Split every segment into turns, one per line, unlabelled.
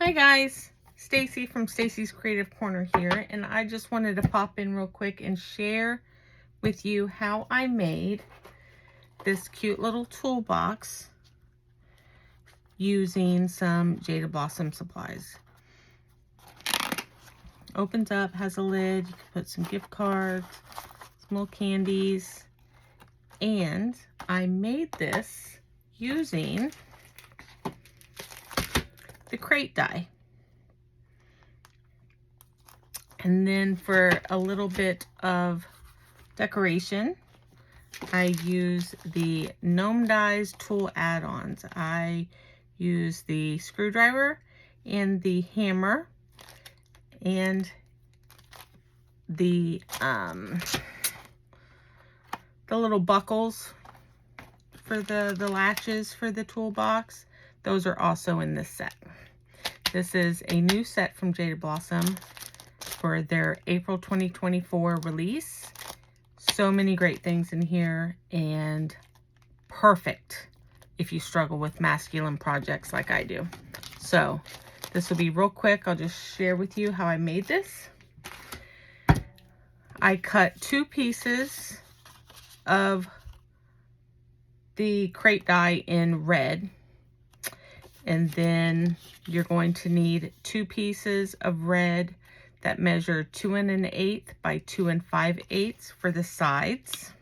Hi guys, Stacy from Stacy's Creative Corner here, and I just wanted to pop in real quick and share with you how I made this cute little toolbox using some Jaded Blossom supplies. Opens up, has a lid, you can put some gift cards, some little candies, and I made this using the crate die. And then for a little bit of decoration, I use the Gnome Dies tool add-ons. I use the screwdriver and the hammer and the little buckles for the latches for the toolbox. Those are also in this set. This is a new set from Jaded Blossom for their April 2024 release. So many great things in here and perfect if you struggle with masculine projects like I do. So this will be real quick. I'll just share with you how I made this. I cut 2 pieces of the crate die in red. And then you're going to need 2 pieces of red that measure 2 1/8 by 2 5/8 for the sides.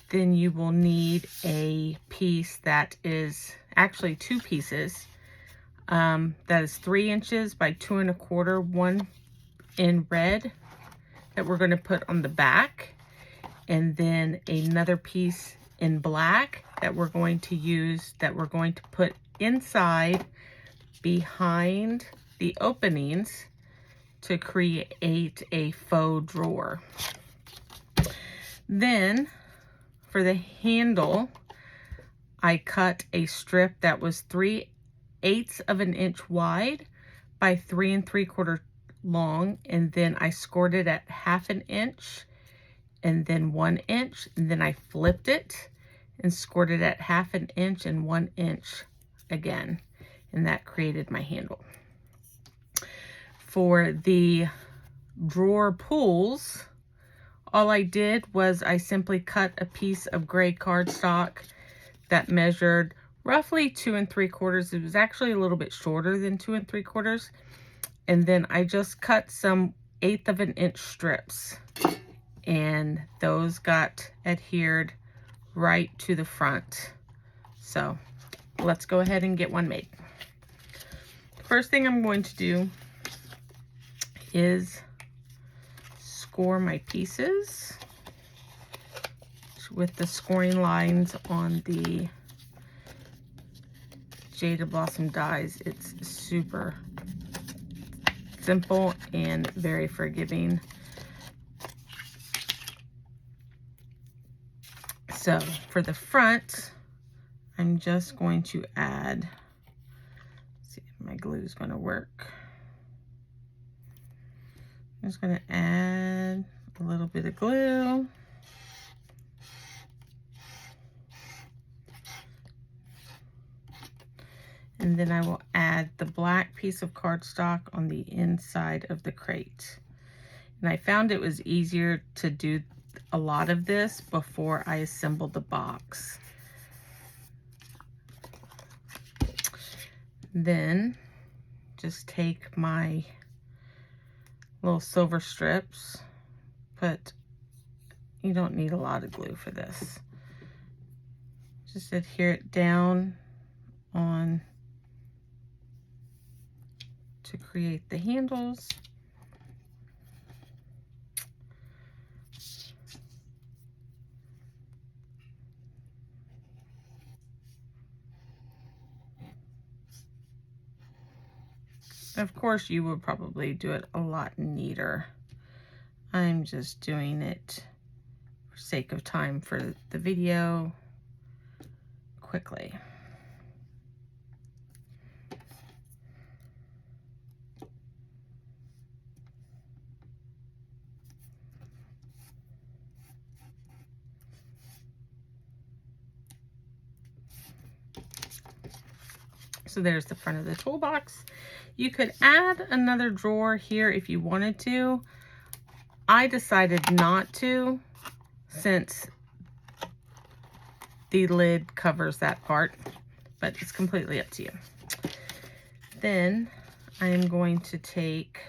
Then you will need a piece that is actually 2 pieces. That is 3 inches by 2 1/4, one in red that we're going to put on the back. And then another piece in black that we're going to use, that we're going to put inside behind the openings to create a faux drawer. Then for the handle, I cut a strip that was 3/8 of an inch wide by 3 3/4 long, and then I scored it at 1/2 inch and then 1 inch, and then I flipped it and scored it at 1/2 inch and 1 inch again, and that created my handle. For the drawer pulls, all I did was I simply cut a piece of gray cardstock that measured roughly 2 3/4. It was actually a little bit shorter than 2 3/4. And then I just cut some 1/8 of an inch strips, and those got adhered right to the front. So let's go ahead and get one made. First thing I'm going to do is score my pieces with the scoring lines on the Jaded Blossom dies. It's super simple and very forgiving. So for the front, I'm just going to add, let's see if my glue is going to work. I'm just going to add a little bit of glue. And then I will add the black piece of cardstock on the inside of the crate. And I found it was easier to do a lot of this before I assembled the box. Then just take my little silver strips, but you don't need a lot of glue for this. Just adhere it down on to create the handles. Of course, you would probably do it a lot neater. I'm just doing it for sake of time for the video quickly. So there's the front of the toolbox. You could add another drawer here if you wanted to. I decided not to, since the lid covers that part, but it's completely up to you. Then I am going to take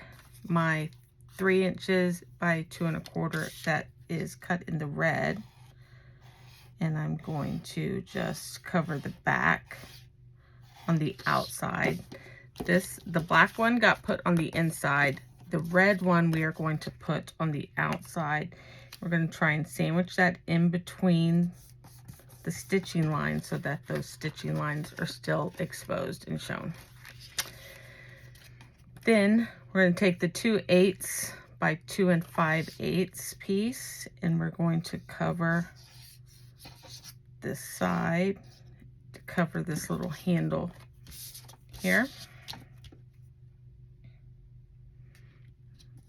my 3 inches by 2 1/4 that is cut in the red, and I'm going to just cover the back on the outside. The black one got put on the inside. The red one we are going to put on the outside. We're going to try and sandwich that in between the stitching lines so that those stitching lines are still exposed and shown. Then we're going to take the 2/8 by 2 5/8 piece, and we're going to cover this side to cover this little handle here.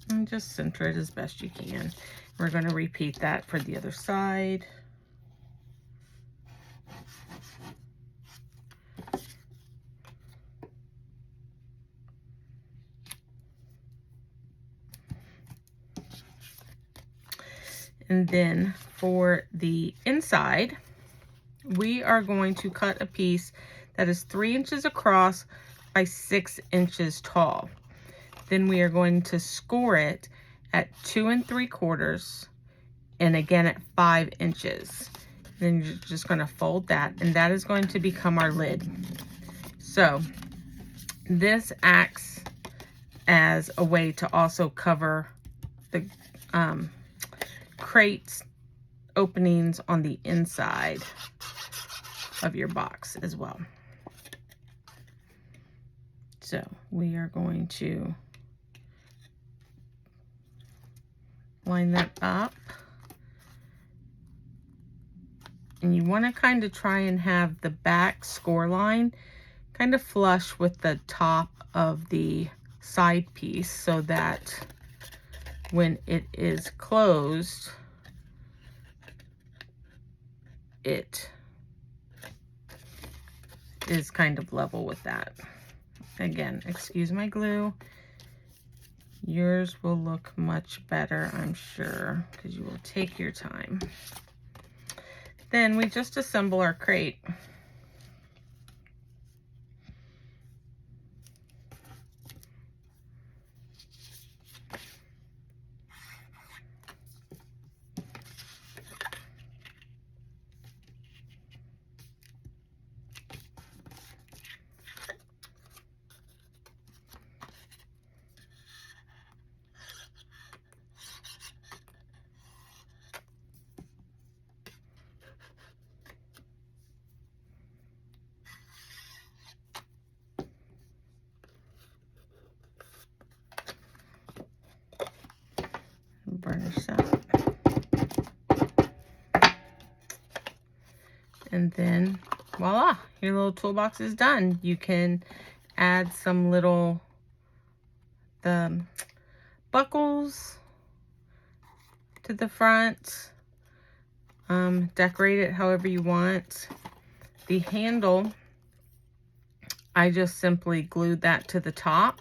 And just center it as best you can. We're going to repeat that for the other side. And then for the inside, we are going to cut a piece that is 3 inches across by 6 inches tall. Then we are going to score it at 2 3/4 and again at 5 inches. Then you're just going to fold that, and that is going to become our lid. So this acts as a way to also cover the crate openings on the inside of your box as well. So we are going to line that up, and you want to kind of try and have the back score line kind of flush with the top of the side piece, so that when it is closed, it is kind of level with that. Again, excuse my glue. Yours will look much better, I'm sure, because you will take your time. Then we just assemble our crate. Burnish that. And then voila, your little toolbox is done. You can add some little buckles to the front, decorate it however you want. The handle, I just simply glued that to the top,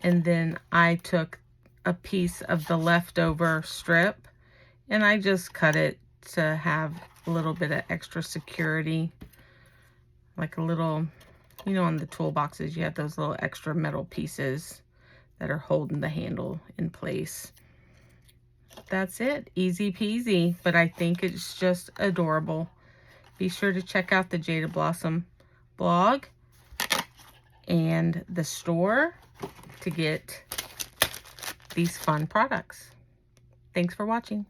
and then I took a piece of the leftover strip and I just cut it to have a little bit of extra security, like a little, you know, on the toolboxes you have those little extra metal pieces that are holding the handle in place. That's it, easy peasy, but I think it's just adorable. Be sure to check out the Jaded Blossom blog and the store to get these fun products. Thanks for watching.